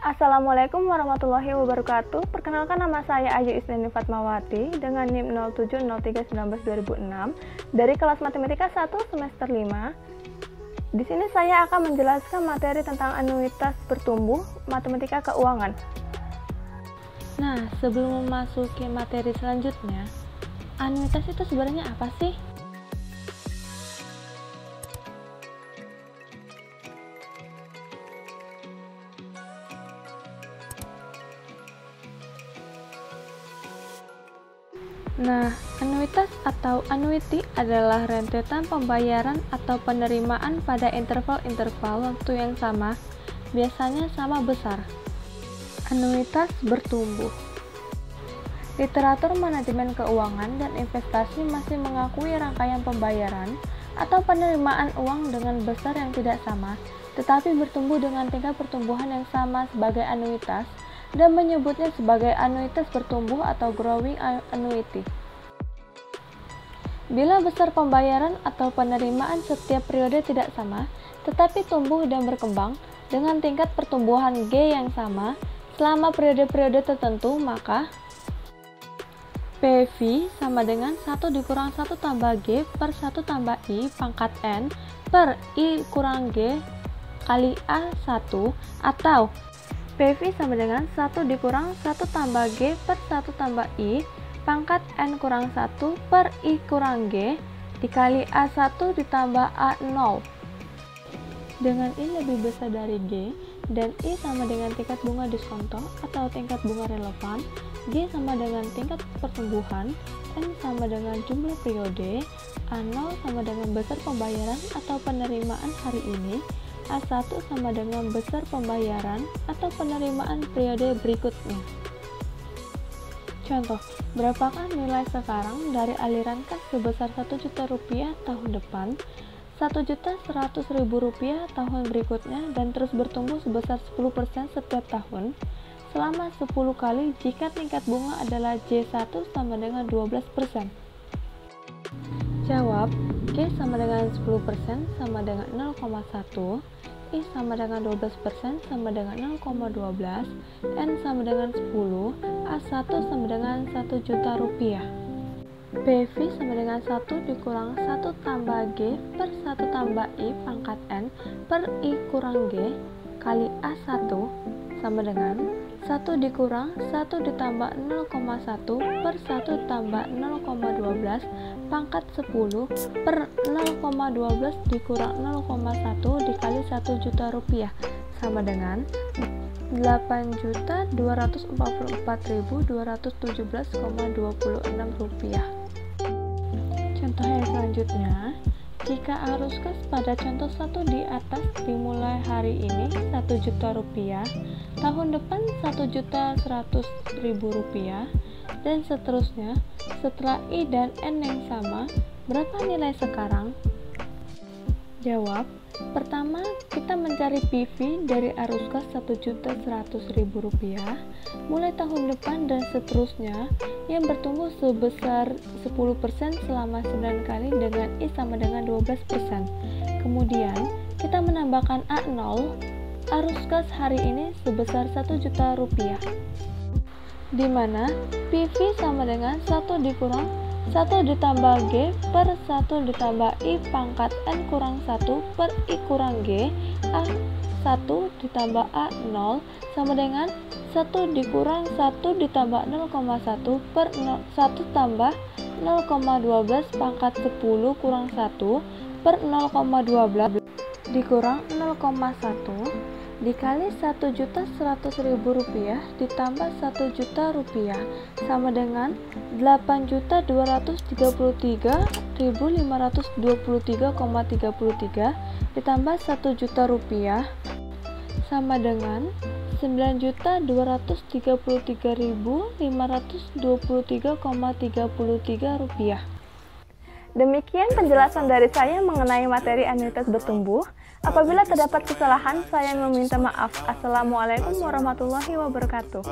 Assalamualaikum warahmatullahi wabarakatuh. Perkenalkan, nama saya Ayu Isnini Fatmawati dengan NIM 0703192006 dari kelas Matematika 1 semester 5. Di sini saya akan menjelaskan materi tentang anuitas bertumbuh matematika keuangan. Nah, sebelum memasuki materi selanjutnya, anuitas itu sebenarnya apa sih? Nah, anuitas atau annuity adalah rentetan pembayaran atau penerimaan pada interval-interval waktu yang sama, biasanya sama besar. Anuitas bertumbuh. Literatur manajemen keuangan dan investasi masih mengakui rangkaian pembayaran atau penerimaan uang dengan besar yang tidak sama, tetapi bertumbuh dengan tingkat pertumbuhan yang sama sebagai anuitas, dan menyebutnya sebagai anuitas bertumbuh atau growing annuity. Bila besar pembayaran atau penerimaan setiap periode tidak sama, tetapi tumbuh dan berkembang dengan tingkat pertumbuhan G yang sama selama periode-periode tertentu, maka PV sama dengan 1 dikurang 1 tambah G per 1 tambah I pangkat N per I kurang G kali A1, atau PV sama dengan 1 dikurang 1 tambah G per 1 tambah I pangkat N kurang 1 per I kurang G dikali A1 ditambah A0. Dengan I lebih besar dari G dan I sama dengan tingkat bunga diskonto atau tingkat bunga relevan, G sama dengan tingkat pertumbuhan, N sama dengan jumlah periode, A0 sama dengan besar pembayaran atau penerimaan hari ini, A1 sama dengan besar pembayaran atau penerimaan periode berikutnya. Contoh, berapakah nilai sekarang dari aliran kas sebesar 1 juta rupiah tahun depan, 1.100.000 rupiah tahun berikutnya, dan terus bertumbuh sebesar 10% setiap tahun selama 10 kali jika tingkat bunga adalah J1 sama dengan 12%. Jawab, G sama dengan 10% sama dengan 0,1, I sama dengan 12% sama dengan 0,12, N sama dengan 10, A1 sama dengan 1 juta rupiah. PV sama dengan 1 dikurang 1 tambah G per 1 tambah I pangkat N per I kurang G kali A1 sama dengan 1 dikurang 1 ditambah 0,1 per 1 tambah 0,12 pangkat 10 per 0,12 dikurang 0,1 dikali 1 juta rupiah sama dengan 8.244.217,26 rupiah. Contoh yang selanjutnya, jika arus kas pada contoh 1 di atas dimulai hari ini 1 juta rupiah, tahun depan 1.100.000 rupiah, dan seterusnya, setelah I dan N yang sama, berapa nilai sekarang? Jawab, pertama kita mencari PV dari arus kas 1.100.000 rupiah mulai tahun depan dan seterusnya yang bertumbuh sebesar 10% selama 9 kali dengan I sama dengan 12%. Kemudian kita menambahkan A0, arus kas hari ini sebesar 1 juta rupiah, di mana PV sama dengan 1 dikurang 1 ditambah G per 1 ditambah I pangkat N kurang 1 per I kurang G A1 ditambah A0 sama dengan 1 dikurang 1 ditambah 0,1 per 1 tambah 0,12 pangkat 10 kurang 1 per 0,12 dikurang 0,1 dikali 1.100.000 rupiah ditambah 1 juta rupiah sama dengan 8.233.523,33 ditambah 1 juta rupiah sama dengan 9.233.523,33 rupiah. Demikian penjelasan dari saya mengenai materi anuitas bertumbuh. Apabila terdapat kesalahan, saya meminta maaf. Assalamualaikum warahmatullahi wabarakatuh.